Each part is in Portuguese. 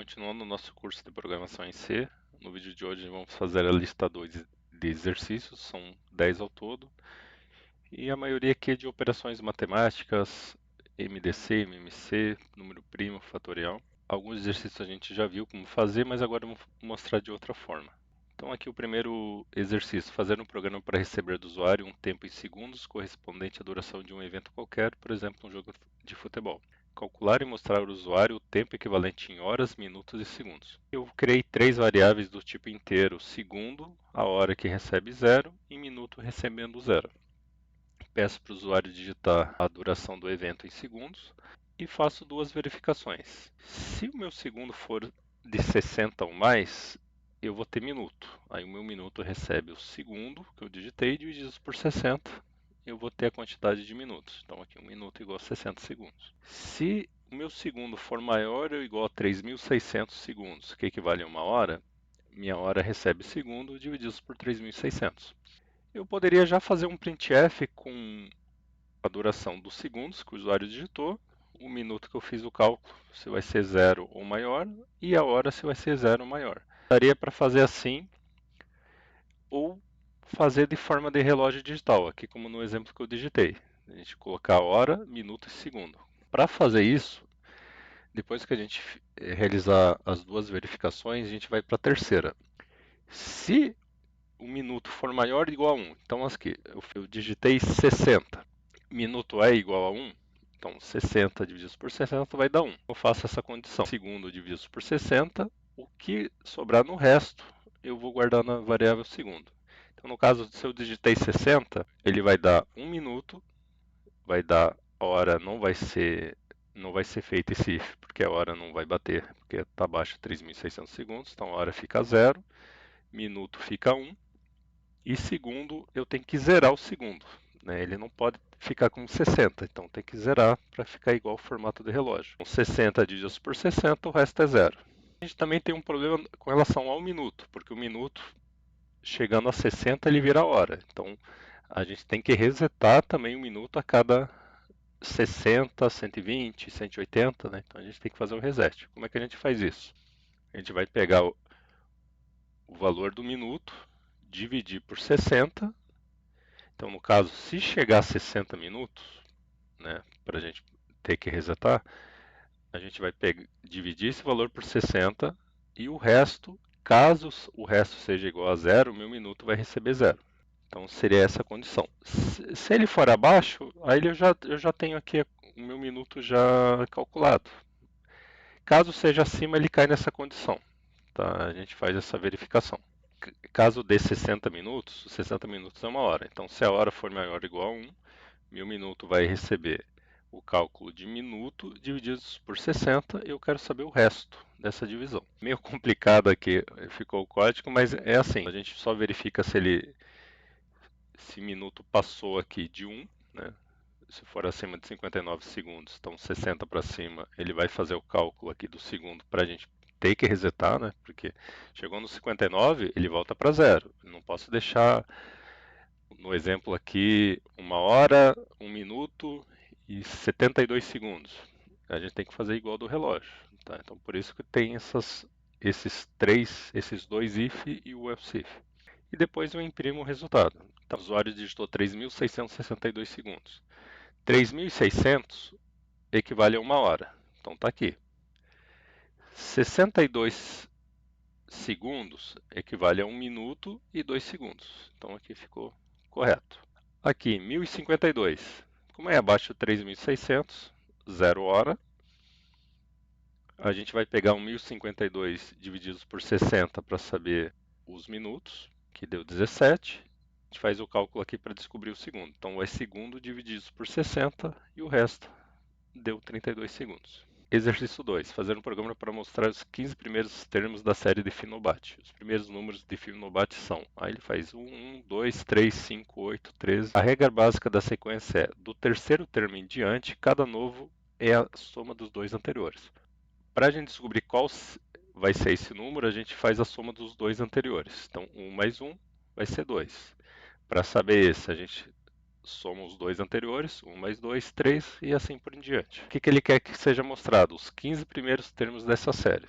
Continuando o nosso curso de programação em C, no vídeo de hoje vamos fazer a lista 2 de exercícios, são 10 ao todo, e a maioria aqui é de operações matemáticas, MDC, MMC, número primo, fatorial. Alguns exercícios a gente já viu como fazer, mas agora eu vou mostrar de outra forma. Então aqui o primeiro exercício, fazer um programa para receber do usuário um tempo em segundos correspondente à duração de um evento qualquer, por exemplo, um jogo de futebol. Calcular e mostrar ao usuário o tempo equivalente em horas, minutos e segundos. Eu criei três variáveis do tipo inteiro: segundo, a hora que recebe zero, e minuto recebendo zero. Peço para o usuário digitar a duração do evento em segundos e faço duas verificações. Se o meu segundo for de 60 ou mais, eu vou ter minuto. Aí o meu minuto recebe o segundo que eu digitei dividido por 60. Eu vou ter a quantidade de minutos. Então aqui 1 minuto igual a 60 segundos. Se o meu segundo for maior ou igual a 3.600 segundos, que equivale a uma hora, minha hora recebe segundo dividido por 3.600. Eu poderia já fazer um printf com a duração dos segundos que o usuário digitou, o minuto que eu fiz o cálculo, se vai ser zero ou maior, e a hora se vai ser zero ou maior. Daria para fazer assim, ou fazer de forma de relógio digital, aqui como no exemplo que eu digitei. A gente colocar hora, minuto e segundo. Para fazer isso, depois que a gente realizar as duas verificações, a gente vai para a terceira. Se o minuto for maior ou igual a 1, então aqui eu digitei 60, minuto é igual a 1, então 60 dividido por 60 vai dar 1. Eu faço essa condição. Segundo dividido por 60, o que sobrar no resto eu vou guardar na variável segundo. Então no caso, se eu digitei 60, ele vai dar 1 minuto, vai dar hora, não vai ser feito esse if, porque a hora não vai bater, porque está abaixo de 3.600 segundos, então a hora fica 0, minuto fica 1, e segundo, eu tenho que zerar o segundo, né? Ele não pode ficar com 60, então tem que zerar para ficar igual ao formato de relógio. Com 60 divididos por 60, o resto é zero. A gente também tem um problema com relação ao minuto, porque o minuto, chegando a 60, ele vira hora. Então a gente tem que resetar também o minuto a cada 60, 120, 180, né? Então a gente tem que fazer o reset. Como é que a gente faz isso? A gente vai pegar o valor do minuto, dividir por 60. Então, no caso, se chegar a 60 minutos, né, para a gente ter que resetar, a gente vai dividir esse valor por 60 e o resto, caso o resto seja igual a zero, o meu minuto vai receber zero. Então, seria essa a condição. Se ele for abaixo, aí eu já tenho aqui o meu minuto já calculado. Caso seja acima, ele cai nessa condição. Tá? A gente faz essa verificação. Caso dê 60 minutos, 60 minutos é uma hora. Então, se a hora for maior ou igual a 1, meu minuto vai receber o cálculo de minuto divididos por 60 e eu quero saber o resto dessa divisão. Meio complicado aqui ficou o código, mas é assim, a gente só verifica se minuto passou aqui de 1, né? Se for acima de 59 segundos, então 60 para cima, ele vai fazer o cálculo aqui do segundo para a gente ter que resetar, né? Porque chegou no 59, ele volta para zero. Eu não posso deixar, no exemplo aqui, uma hora, 1 minuto e 72 segundos. A gente tem que fazer igual do relógio, tá? Então por isso que tem esses dois if e o else if. E depois eu imprimo o resultado. Então o usuário digitou 3.662 segundos. 3.600 equivale a uma hora. Então está aqui. 62 segundos equivale a 1 minuto e 2 segundos. Então aqui ficou correto. Aqui, 1052. Como é abaixo de 3.600, 0 hora, a gente vai pegar um 1052 divididos por 60 para saber os minutos, que deu 17. A gente faz o cálculo aqui para descobrir o segundo. Então vai segundo divididos por 60 e o resto deu 32 segundos. Exercício 2. Fazer um programa para mostrar os 15 primeiros termos da série de Fibonacci. Os primeiros números de Fibonacci são... Aí ele faz 1, 2, 3, 5, 8, 13. A regra básica da sequência é, do terceiro termo em diante, cada novo é a soma dos dois anteriores. Para a gente descobrir qual vai ser esse número, a gente faz a soma dos dois anteriores. Então, 1 mais 1 vai ser 2. Para saber esse, a gente soma os dois anteriores, 1 mais 2, 3 e assim por diante. O que ele quer que seja mostrado? Os 15 primeiros termos dessa série.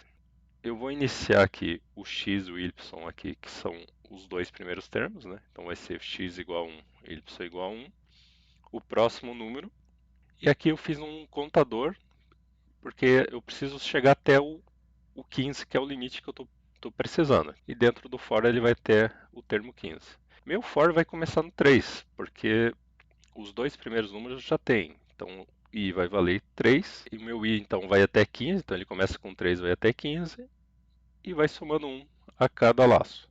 Eu vou iniciar aqui o x e o y aqui, que são os dois primeiros termos, né? Então vai ser x igual a 1, y igual a 1. O próximo número. E aqui eu fiz um contador, porque eu preciso chegar até o 15, que é o limite que eu estou precisando. E dentro do for ele vai ter o termo 15. Meu for vai começar no 3, porque os dois primeiros números já tem. Então, i vai valer 3, e o meu i então vai até 15, então ele começa com 3, vai até 15, e vai somando 1 a cada laço.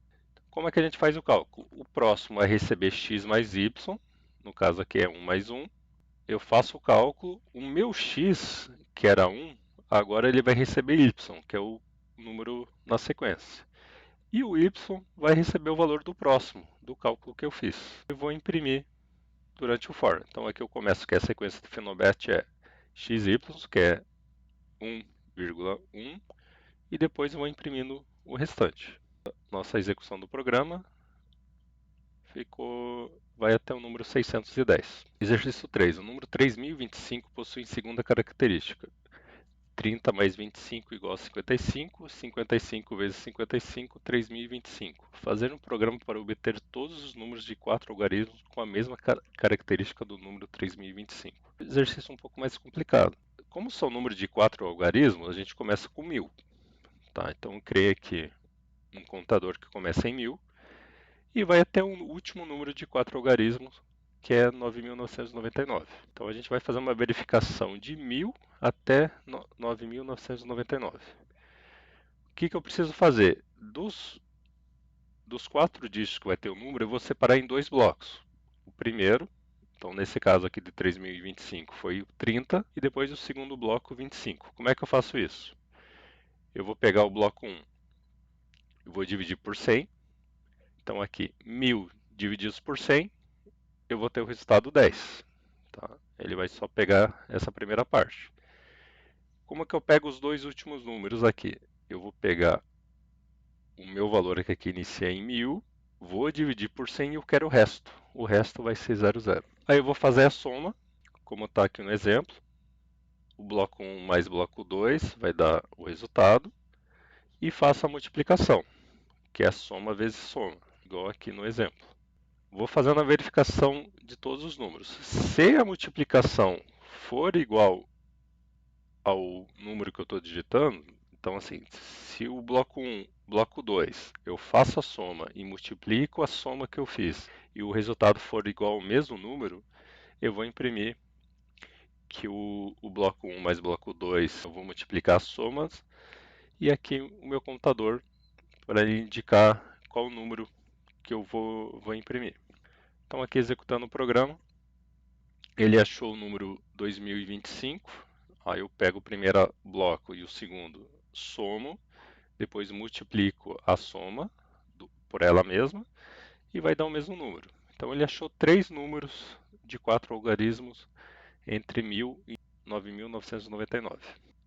Como é que a gente faz o cálculo? O próximo é receber x mais y, no caso aqui é 1 mais 1. Eu faço o cálculo, o meu x, que era 1, agora ele vai receber y, que é o número na sequência. E o y vai receber o valor do próximo, do cálculo que eu fiz. Eu vou imprimir durante o for. Então aqui eu começo que a sequência de Finobat é xy, que é 1,1, e depois eu vou imprimindo o restante. Nossa execução do programa vai até o número 610. Exercício 3. O número 3025 possui segunda característica. 30 mais 25 igual a 55, 55 vezes 55, 3025. Fazer um programa para obter todos os números de 4 algarismos com a mesma característica do número 3025. Exercício um pouco mais complicado. Como são números de 4 algarismos, a gente começa com 1000. Tá? Então eu criei aqui um contador que começa em 1000 e vai até o último número de 4 algarismos, que é 9.999. Então a gente vai fazer uma verificação de 1000 até 9.999. O que eu preciso fazer? Dos 4 dígitos que vai ter o número, eu vou separar em dois blocos. O primeiro, então nesse caso aqui de 3025, foi o 30, e depois o segundo bloco, 25. Como é que eu faço isso? Eu vou pegar o bloco 1, eu vou dividir por 100. Então aqui, 1000 divididos por 100, eu vou ter o resultado 10. Tá? Ele vai só pegar essa primeira parte. Como é que eu pego os dois últimos números aqui? Eu vou pegar o meu valor aqui inicia em 1000, vou dividir por 100 e eu quero o resto. O resto vai ser 00. Aí eu vou fazer a soma, como está aqui no exemplo. O bloco 1 mais bloco 2 vai dar o resultado. E faço a multiplicação, que é a soma vezes soma, igual aqui no exemplo. Vou fazendo a verificação de todos os números. Se a multiplicação for igual ao número que eu estou digitando, então assim, se o bloco 1, bloco 2, eu faço a soma e multiplico a soma que eu fiz e o resultado for igual ao mesmo número, eu vou imprimir que o bloco 1 mais bloco 2, eu vou multiplicar as somas e aqui o meu computador para indicar qual o número que eu vou imprimir. Então aqui executando o programa, ele achou o número 2025, aí eu pego o primeiro bloco e o segundo, somo, depois multiplico a soma por ela mesma e vai dar o mesmo número. Então ele achou três números de 4 algarismos entre 1000 e 9999.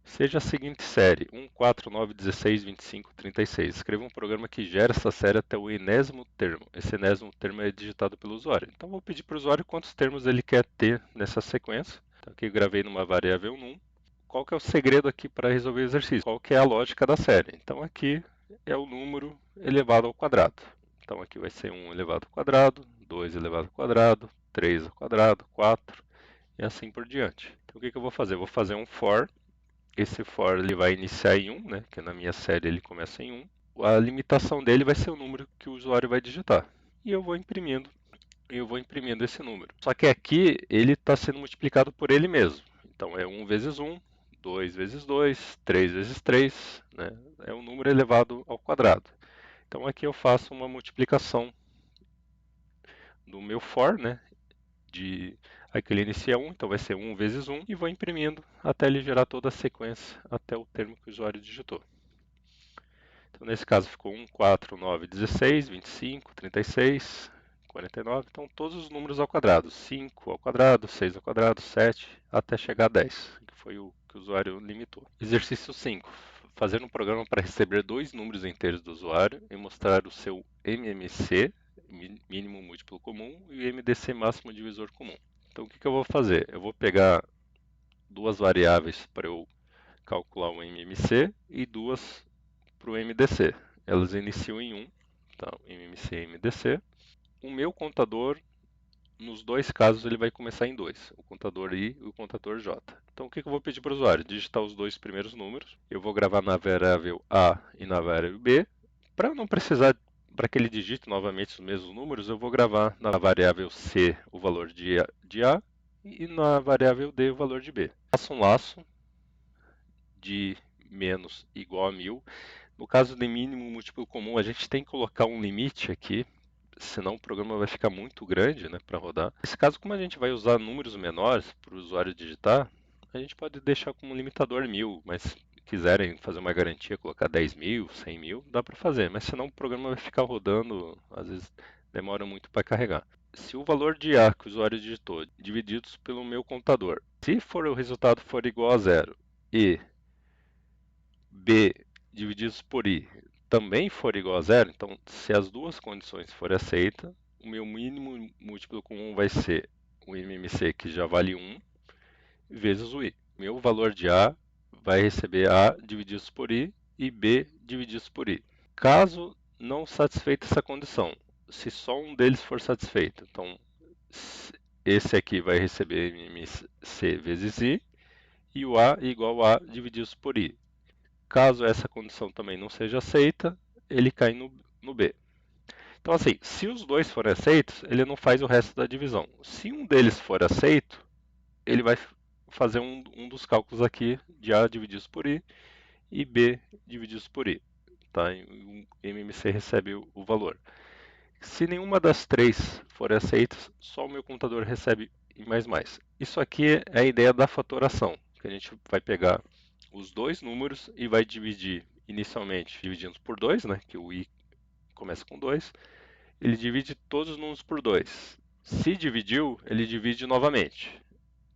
Seja a seguinte série: 1, 4, 9, 16, 25, 36. Escreva um programa que gera essa série até o enésimo termo. Esse enésimo termo é digitado pelo usuário. Então vou pedir para o usuário quantos termos ele quer ter nessa sequência. Então aqui eu gravei numa variável num. Qual que é o segredo aqui para resolver o exercício? Qual que é a lógica da série? Então aqui é o número elevado ao quadrado. Então aqui vai ser 1 elevado ao quadrado, 2 elevado ao quadrado, 3 ao quadrado, 4 e assim por diante. Então o que eu vou fazer? Eu vou fazer um for. Esse for ele vai iniciar em 1, né? Que na minha série ele começa em 1. A limitação dele vai ser o número que o usuário vai digitar. E eu vou imprimindo esse número. Só que aqui ele está sendo multiplicado por ele mesmo. Então é 1 vezes 1, 2 vezes 2, 3 vezes 3, né? É um número elevado ao quadrado. Então aqui eu faço uma multiplicação do meu for, né? Aqui ele inicia 1, então vai ser 1 vezes 1, e vou imprimindo até ele gerar toda a sequência, até o termo que o usuário digitou. Então nesse caso ficou 1, 4, 9, 16, 25, 36, 49. Então todos os números ao quadrado. 5 ao quadrado, 6 ao quadrado, 7, até chegar a 10, que foi o que o usuário limitou. Exercício 5. Fazer um programa para receber dois números inteiros do usuário e mostrar o seu MMC, mínimo múltiplo comum, e o MDC, máximo divisor comum. Então o que eu vou fazer? Eu vou pegar duas variáveis para eu calcular o MMC e duas para o MDC. Elas iniciam em 1, tá? MMC e MDC. O meu contador, nos dois casos, ele vai começar em 2, o contador I e o contador J. Então, o que eu vou pedir para o usuário? Digitar os dois primeiros números. Eu vou gravar na variável A e na variável B. Para não precisar, para que ele digite novamente os mesmos números, eu vou gravar na variável C o valor de A e na variável D o valor de B. Faço um laço de menos igual a 1000. No caso de mínimo múltiplo comum, a gente tem que colocar um limite aqui, senão o programa vai ficar muito grande, né, para rodar. Nesse caso, como a gente vai usar números menores para o usuário digitar, a gente pode deixar como limitador 1000, mas se quiserem fazer uma garantia, colocar 10.000, 100.000, dá para fazer, mas senão o programa vai ficar rodando, às vezes demora muito para carregar. Se o valor de A que o usuário digitou divididos pelo meu contador, se for o resultado for igual a zero e B divididos por I também for igual a zero, então se as duas condições forem aceitas, o meu mínimo múltiplo comum vai ser o MMC, que já vale 1, vezes o I. Meu valor de A vai receber A divididos por I e B divididos por I. Caso não satisfeita essa condição, se só um deles for satisfeito, então esse aqui vai receber MMC vezes I e o A igual a divididos por I. Caso essa condição também não seja aceita, ele cai no B. Então, assim, se os dois forem aceitos, ele não faz o resto da divisão. Se um deles for aceito, ele vai fazer um dos cálculos aqui de A divididos por I e B divididos por I. Tá? E o MMC recebe o valor. Se nenhuma das três for aceita, só o meu computador recebe I mais mais. Isso aqui é a ideia da fatoração, que a gente vai pegar os dois números e vai dividir inicialmente dividindo por 2, né, que o I começa com 2. Ele divide todos os números por 2. Se dividiu, ele divide novamente.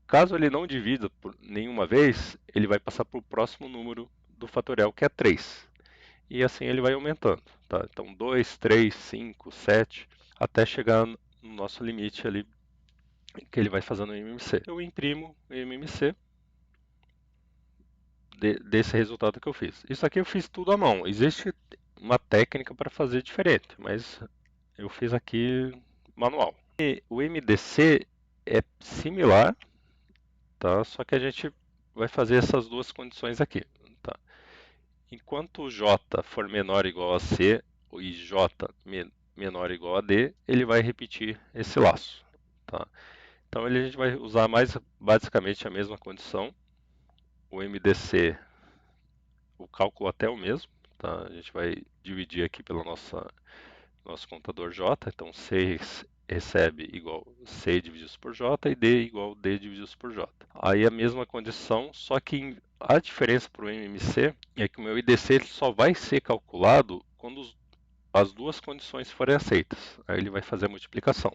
Caso ele não divida por nenhuma vez, ele vai passar para o próximo número do fatorial, que é 3. E assim ele vai aumentando. Tá? Então 2, 3, 5, 7, até chegar no nosso limite ali, que ele vai fazendo o MMC. Eu imprimo o MMC desse resultado que eu fiz. Isso aqui eu fiz tudo à mão. Existe uma técnica para fazer diferente, mas eu fiz aqui manual. E o MDC é similar, tá? Só que a gente vai fazer essas duas condições aqui, tá? Enquanto o J for menor ou igual a C e J menor ou igual a D, ele vai repetir esse laço, tá? Então a gente vai usar mais basicamente a mesma condição. O MDC, o cálculo até é o mesmo, tá? A gente vai dividir aqui pelo nosso contador J, então C recebe igual C divididos por J e D igual D divididos por J. Aí a mesma condição, só que a diferença para o MMC é que o meu IDC ele só vai ser calculado quando as duas condições forem aceitas. Aí ele vai fazer a multiplicação.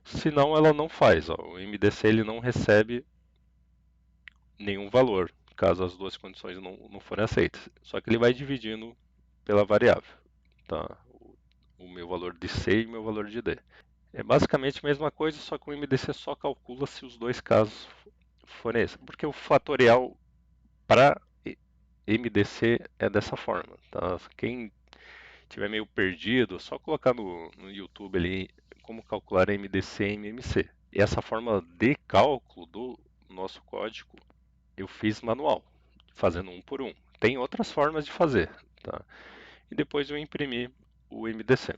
Senão ela não faz. Ó. O MDC ele não recebe nenhum valor, caso as duas condições não forem aceitas. Só que ele vai dividindo pela variável. Tá? O meu valor de C e o meu valor de D. É basicamente a mesma coisa, só que o MDC só calcula se os dois casos forem esses. Porque o fatorial para MDC é dessa forma. Tá? Quem tiver meio perdido, é só colocar no YouTube ali como calcular MDC e MMC. E essa forma de cálculo do nosso código eu fiz manual, fazendo um por um. Tem outras formas de fazer. Tá? E depois eu imprimi o MDC.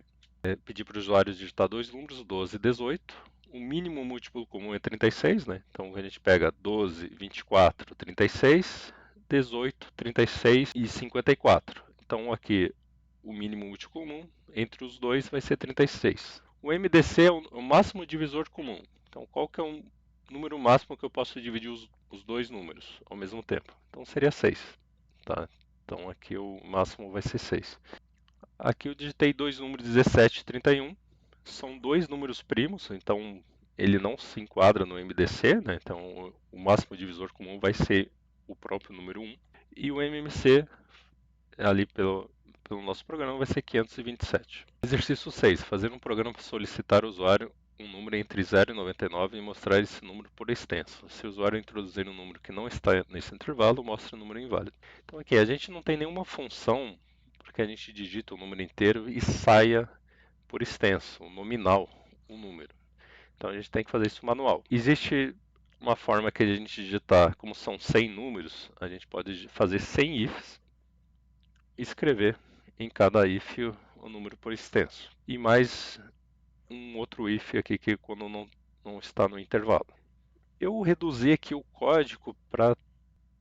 Pedir para o usuário digitar dois números, 12 e 18. O mínimo múltiplo comum é 36, né? Então a gente pega 12, 24, 36, 18, 36 e 54. Então aqui o mínimo múltiplo comum entre os dois vai ser 36. O MDC é o máximo divisor comum. Então qual que é o número máximo que eu posso dividir os dois números ao mesmo tempo? Então seria 6. Tá? Então aqui o máximo vai ser 6. Aqui eu digitei dois números 17 e 31. São dois números primos, então ele não se enquadra no MDC, né? Então o máximo divisor comum vai ser o próprio número 1. E o MMC, ali pelo nosso programa, vai ser 527. Exercício 6. Fazer um programa para solicitar ao usuário um número entre 0 e 99 e mostrar esse número por extenso. Se o usuário introduzir um número que não está nesse intervalo, mostra o número inválido. Então aqui a gente não tem nenhuma função que a gente digita o número inteiro e saia por extenso, nominal, o número. Então a gente tem que fazer isso manual. Existe uma forma que a gente digitar, como são 100 números, a gente pode fazer 100 ifs e escrever em cada if o número por extenso. E mais um outro if aqui que quando não está no intervalo. Eu reduzi aqui o código para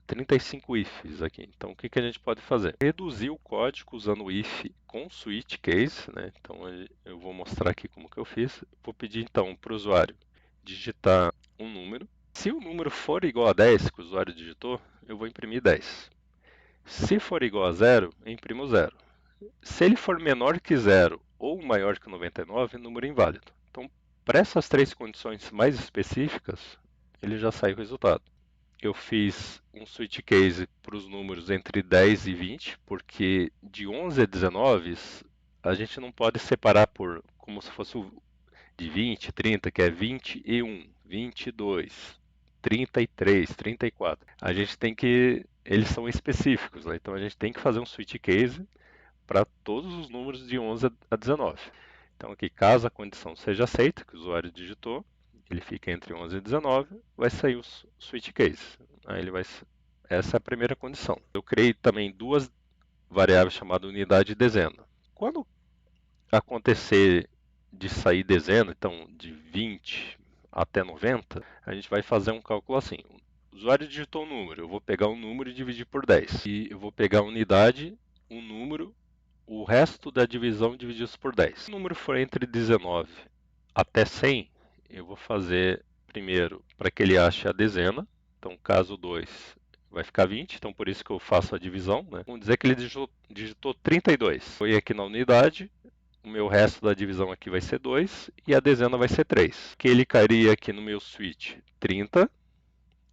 35 ifs aqui. Então o que a gente pode fazer? Reduzir o código usando o if com switch case, né? Então eu vou mostrar aqui como que eu fiz. Vou pedir então para o usuário digitar um número. Se o número for igual a 10 que o usuário digitou, eu vou imprimir 10. Se for igual a zero, eu imprimo 0. Se ele for menor que 0 ou maior que 99, número inválido. Então, para essas três condições mais específicas, ele já sai o resultado. Eu fiz um switch case para os números entre 10 e 20, porque de 11 a 19 a gente não pode separar por como se fosse de 20, 30, que é 21, 22, 33, 34. A gente tem que. Eles são específicos, né? Então a gente tem que fazer um switch case para todos os números de 11 a 19. Então aqui, caso a condição seja aceita, que o usuário digitou, ele fica entre 11 e 19, vai sair o switch case. Aí ele vai, essa é a primeira condição. Eu criei também duas variáveis chamadas unidade e dezena. Quando acontecer de sair dezena, então de 20 até 90, a gente vai fazer um cálculo assim. O usuário digitou um número, eu vou pegar um número e dividir por 10. E eu vou pegar a unidade, um número, o resto da divisão dividido por 10. Se o número for entre 19 até 100, eu vou fazer primeiro para que ele ache a dezena. Então, caso 2 vai ficar 20, então por isso que eu faço a divisão, né? Vamos dizer que ele digitou 32. Foi aqui na unidade, o meu resto da divisão aqui vai ser 2 e a dezena vai ser 3. Que ele cairia aqui no meu switch 30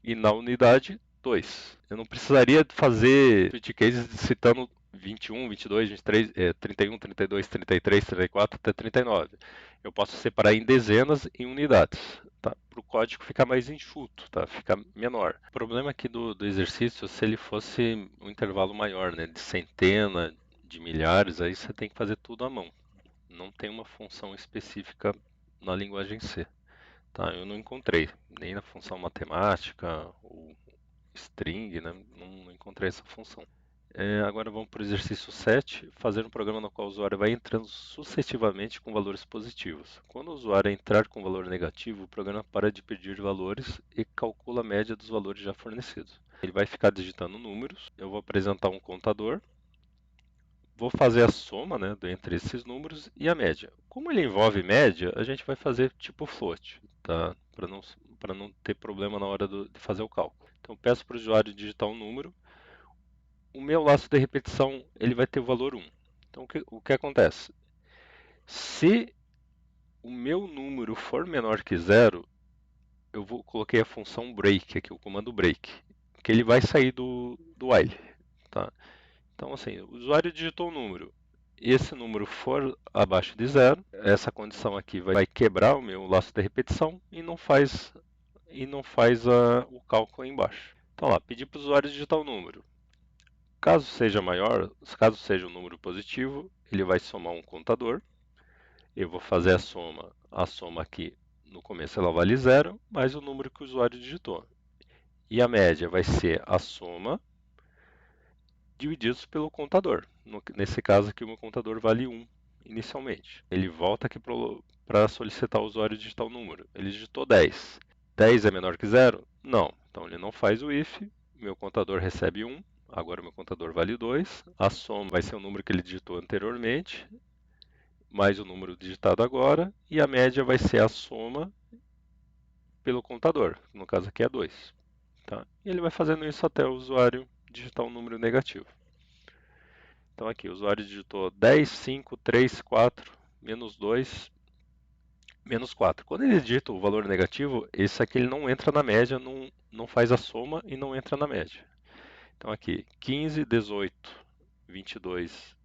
e na unidade 2. Eu não precisaria fazer switch cases citando 21, 22, 23, 31, 32, 33, 34 até 39. Eu posso separar em dezenas e unidades, tá? Para o código ficar mais enxuto, tá? Ficar menor. O problema aqui do exercício, se ele fosse um intervalo maior, né? De centena, de milhares, aí você tem que fazer tudo à mão. Não tem uma função específica na linguagem C. Tá, eu não encontrei, nem na função matemática ou string, né? Não encontrei essa função. Agora vamos para o exercício 7, fazer um programa no qual o usuário vai entrando sucessivamente com valores positivos. Quando o usuário entrar com valor negativo, o programa para de pedir valores e calcula a média dos valores já fornecidos. Ele vai ficar digitando números, eu vou apresentar um contador, vou fazer a soma, né, entre esses números e a média. Como ele envolve média, a gente vai fazer tipo float, tá? Para não ter problema na hora de fazer o cálculo. Então peço para o usuário digitar um número. O meu laço de repetição ele vai ter o valor 1. Então o que acontece? Se o meu número for menor que zero, coloquei a função break aqui, o comando break, que ele vai sair do while, tá? Então, assim, o usuário digitou um número e esse número for abaixo de zero, essa condição aqui vai quebrar o meu laço de repetição e não faz o cálculo aí embaixo. Então, lá, pedi para o usuário digitar o número. Caso seja maior, caso seja um número positivo, ele vai somar um contador. Eu vou fazer a soma aqui no começo ela vale zero, mais o número que o usuário digitou. E a média vai ser a soma divididos pelo contador. Nesse caso aqui, o meu contador vale 1 inicialmente. Ele volta aqui para solicitar o usuário digitar o número. Ele digitou 10. 10 é menor que zero? Não. Então ele não faz o if, meu contador recebe 1, agora o meu contador vale 2. A soma vai ser o número que ele digitou anteriormente, mais o número digitado agora, e a média vai ser a soma pelo contador, no caso aqui é 2. Tá? E ele vai fazendo isso até o usuário digitar um número negativo. Então aqui, o usuário digitou 10, 5, 3, 4, menos 2, menos 4. Quando ele digita o valor negativo, esse aqui ele não entra na média, não faz a soma e não entra na média. Então aqui, 15, 18, 22,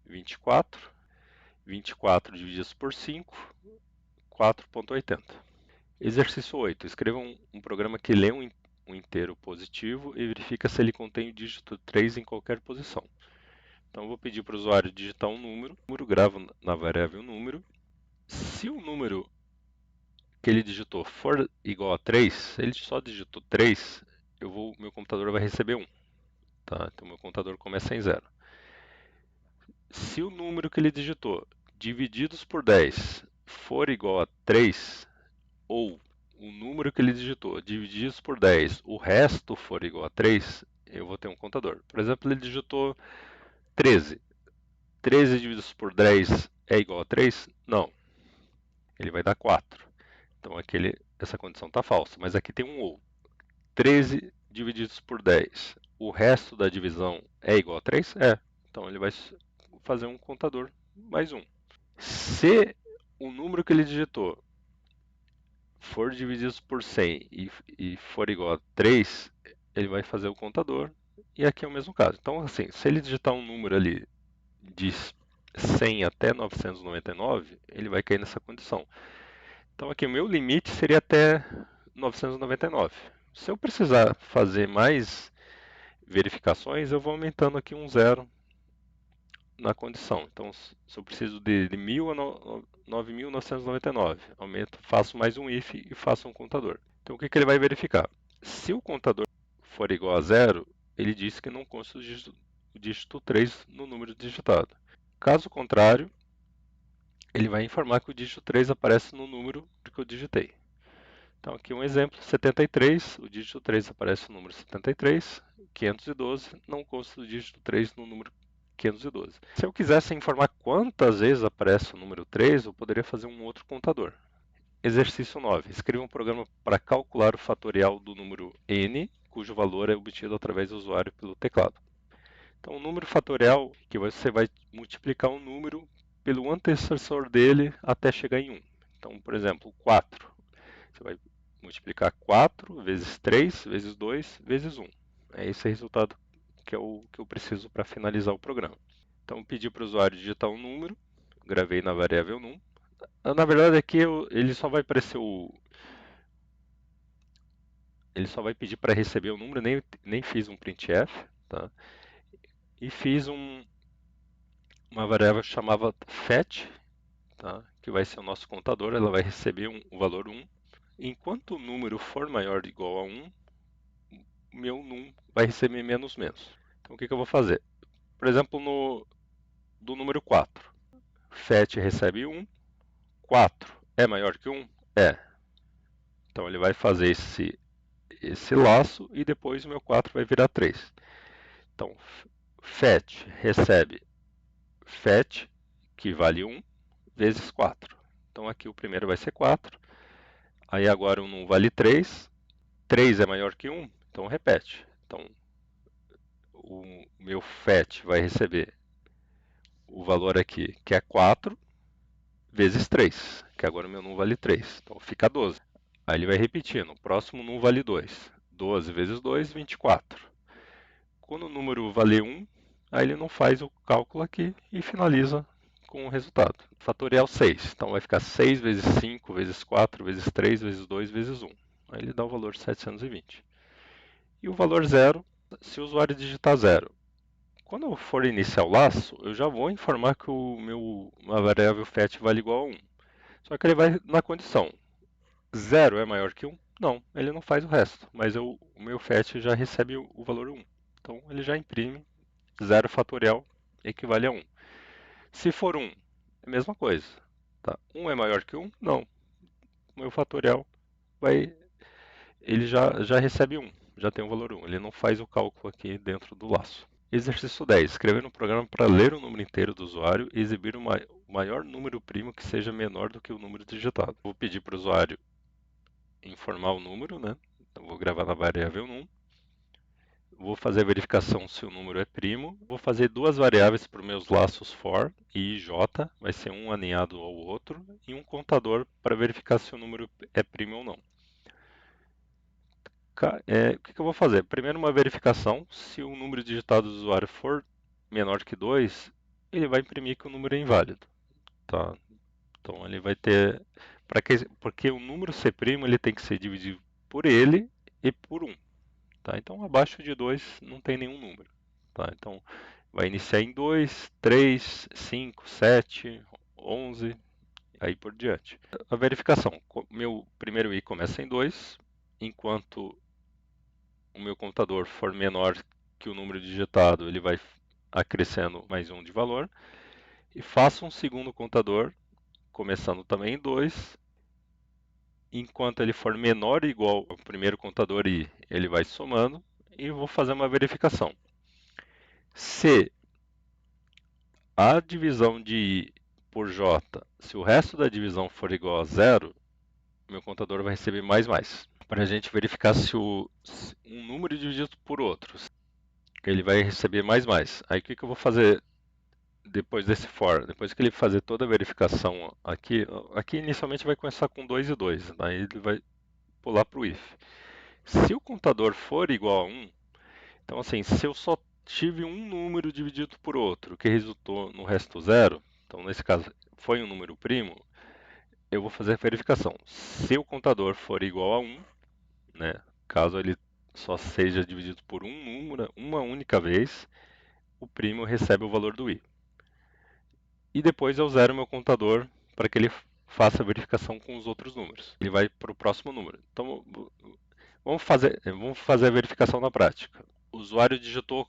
24, 24 divididos por 5, 4,80. Exercício 8. Escreva um programa que lê um inteiro positivo e verifica se ele contém o dígito 3 em qualquer posição. Então eu vou pedir para o usuário digitar um número, gravo na variável número. Se o número que ele digitou for igual a 3, ele só digitou 3, meu computador vai receber 1. Tá? Então meu computador começa em 0. Se o número que ele digitou divididos por 10 for igual a 3, ou o número que ele digitou divididos por 10, o resto for igual a 3, eu vou ter um contador. Por exemplo, ele digitou 13. 13 divididos por 10 é igual a 3? Não. Ele vai dar 4. Então essa condição está falsa. Mas aqui tem um ou. 13 divididos por 10. O resto da divisão é igual a 3? É. Então ele vai fazer um contador mais 1. Se o número que ele digitou for dividido por 100 e for igual a 3, ele vai fazer o contador. E aqui é o mesmo caso. Então, assim, se ele digitar um número ali de 100 até 999, ele vai cair nessa condição. Então aqui o meu limite seria até 999. Se eu precisar fazer mais verificações, eu vou aumentando aqui um zero na condição. Então, se eu preciso de 1000 a 9.999, aumento, faço mais um if e faço um contador. Então, o que ele vai verificar? Se o contador for igual a zero, ele diz que não consta o dígito 3 no número digitado. Caso contrário, ele vai informar que o dígito 3 aparece no número que eu digitei. Então, aqui um exemplo, 73, o dígito 3 aparece no número 73, 512, não consta o dígito 3 no número 512. Se eu quisesse informar quantas vezes aparece o número 3, eu poderia fazer um outro contador. Exercício 9. Escreva um programa para calcular o fatorial do número n, cujo valor é obtido através do usuário pelo teclado. Então, o número fatorial que você vai multiplicar um número pelo antecessor dele até chegar em 1. Então, por exemplo, 4. Você vai multiplicar 4 vezes 3 vezes 2 vezes 1. É esse resultado que é o que eu preciso para finalizar o programa. Então, pedi para o usuário digitar um número, gravei na variável num. Na verdade, aqui ele só vai aparecer ele só vai pedir para receber o número, nem fiz um printf, tá? E fiz uma variável chamada fetch, tá? Que vai ser o nosso contador, ela vai receber o valor 1. Enquanto o número for maior ou igual a 1, o meu num vai receber menos menos. Então o que eu vou fazer? Por exemplo, do número 4, fetch recebe 1, 4 é maior que 1? É. Então ele vai fazer esse laço e depois o meu 4 vai virar 3. Então, fetch recebe fetch, que vale 1, vezes 4. Então aqui o primeiro vai ser 4. Aí agora o num vale 3. 3 é maior que 1, então repete. Então o meu fetch vai receber o valor aqui, que é 4, vezes 3, que agora o meu num vale 3. Então fica 12. Aí ele vai repetindo. O próximo num vale 2. 12 vezes 2, 24. Quando o número valer 1, aí ele não faz o cálculo aqui e finaliza com o resultado. Fatorial 6. Então vai ficar 6 vezes 5 vezes 4 vezes 3 vezes 2 vezes 1. Aí ele dá o valor 720. E o valor zero, se o usuário digitar 0. Quando eu for iniciar o laço, eu já vou informar que uma variável fetch vale igual a 1. Só que ele vai na condição. 0 é maior que 1? Não, ele não faz o resto, mas o meu fetch já recebe o valor 1. Então ele já imprime 0 fatorial equivale a 1. Se for 1, é a mesma coisa. Tá? 1 é maior que 1? Não. O meu fatorial ele já recebe 1, já tem o valor 1. Ele não faz o cálculo aqui dentro do laço. Exercício 10. Escrever um programa para ler o número inteiro do usuário e exibir o maior número primo que seja menor do que o número digitado. Vou pedir para o usuário informar o número, né? Então vou gravar na variável num. Vou fazer a verificação se o número é primo. Vou fazer duas variáveis para os meus laços for e j, vai ser um aninhado ao outro, e um contador para verificar se o número é primo ou não. O que eu vou fazer? Primeiro uma verificação, se o número digitado do usuário for menor que 2, ele vai imprimir que o número é inválido. Tá? Então ele vai ter, porque o número ser primo ele tem que ser dividido por ele e por 1. Tá? Então abaixo de 2 não tem nenhum número. Tá? Então Vai iniciar em 2, 3, 5, 7, 11, aí por diante. A verificação. Meu primeiro i começa em 2, enquanto o meu computador for menor que o número digitado, ele vai acrescendo mais um de valor. E faço um segundo contador, começando também em 2. Enquanto ele for menor ou igual ao primeiro contador i, ele vai somando. E vou fazer uma verificação. Se a divisão de i por j, se o resto da divisão for igual a zero, meu contador vai receber mais mais. Para a gente verificar se um número dividido por outro, ele vai receber mais mais. Aí o que eu vou fazer depois desse for? Depois que ele fazer toda a verificação aqui inicialmente vai começar com 2 e 2, daí ele vai pular para o if. Se o contador for igual a 1, então assim, se eu só tive um número dividido por outro que resultou no resto zero, então nesse caso foi um número primo, eu vou fazer a verificação. Se o contador for igual a 1, né, caso ele só seja dividido por um número uma única vez, o primo recebe o valor do i. E depois eu zero meu contador para que ele faça a verificação com os outros números. Ele vai para o próximo número. Então, vamos fazer a verificação na prática. O usuário digitou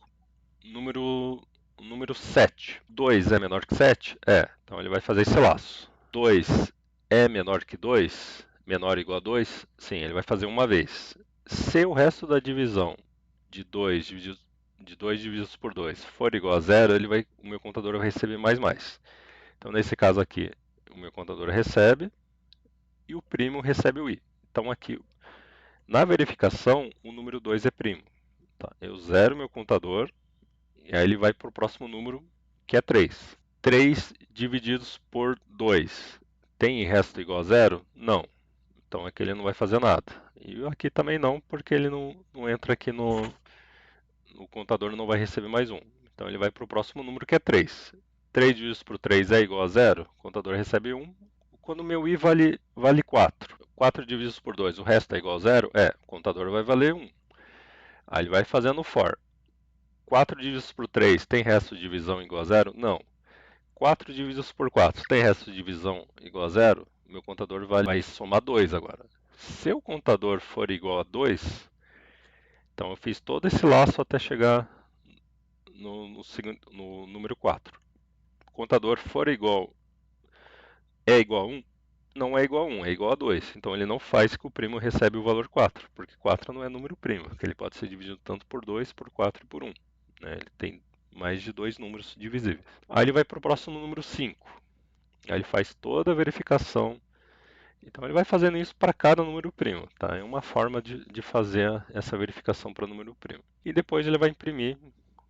número 7. 2 é menor que 7? É. Então ele vai fazer esse laço. 2 é menor que 2? Menor ou igual a 2? Sim, ele vai fazer uma vez. Se o resto da divisão de 2 divididos por 2 for igual a zero, o meu contador vai receber mais mais. Então nesse caso aqui, o meu contador recebe e o primo recebe o i. Então aqui, na verificação, o número 2 é primo. Tá? Eu zero meu contador e aí ele vai para o próximo número, que é 3. 3 divididos por 2 tem resto igual a zero? Não. Então aqui ele não vai fazer nada. E aqui também não, porque ele não entra aqui o contador não vai receber mais um. Então ele vai para o próximo número, que é 3. 3 divididos por 3 é igual a zero? O contador recebe 1. Quando o meu i vale 4. 4 divididos por 2, o resto é igual a zero? É, o contador vai valer 1. Aí ele vai fazendo o for. 4 divididos por 3 tem resto de divisão igual a zero? Não. 4 divididos por 4 tem resto de divisão igual a zero? Meu contador vai somar 2 agora. Se o contador for igual a 2, então eu fiz todo esse laço até chegar no número 4. O contador for é igual a 1, não é igual a 1, é igual a 2. Então ele não faz que o primo recebe o valor 4, porque 4 não é número primo, porque ele pode ser dividido tanto por 2, por 4 e por 1. Né? Ele tem mais de dois números divisíveis. Aí ele vai para o próximo número 5. Aí ele faz toda a verificação. Então ele vai fazendo isso para cada número primo. Tá? É uma forma de fazer essa verificação para número primo. E depois ele vai imprimir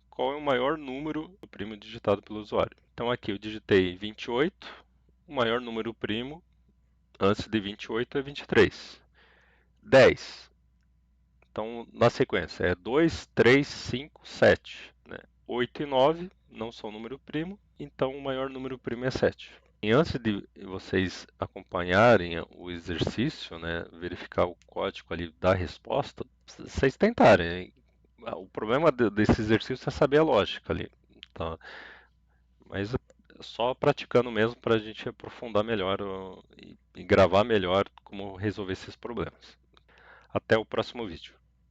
qual é o maior número primo digitado pelo usuário. Então aqui eu digitei 28, o maior número primo antes de 28 é 23. 10. Então, na sequência, é 2, 3, 5, 7. Né? 8 e 9 não são número primo, então o maior número primo é 7. E antes de vocês acompanharem o exercício, né, verificar o código ali da resposta, vocês tentarem. O problema desse exercício é saber a lógica ali. Tá? Mas só praticando mesmo para a gente aprofundar melhor e gravar melhor como resolver esses problemas. Até o próximo vídeo.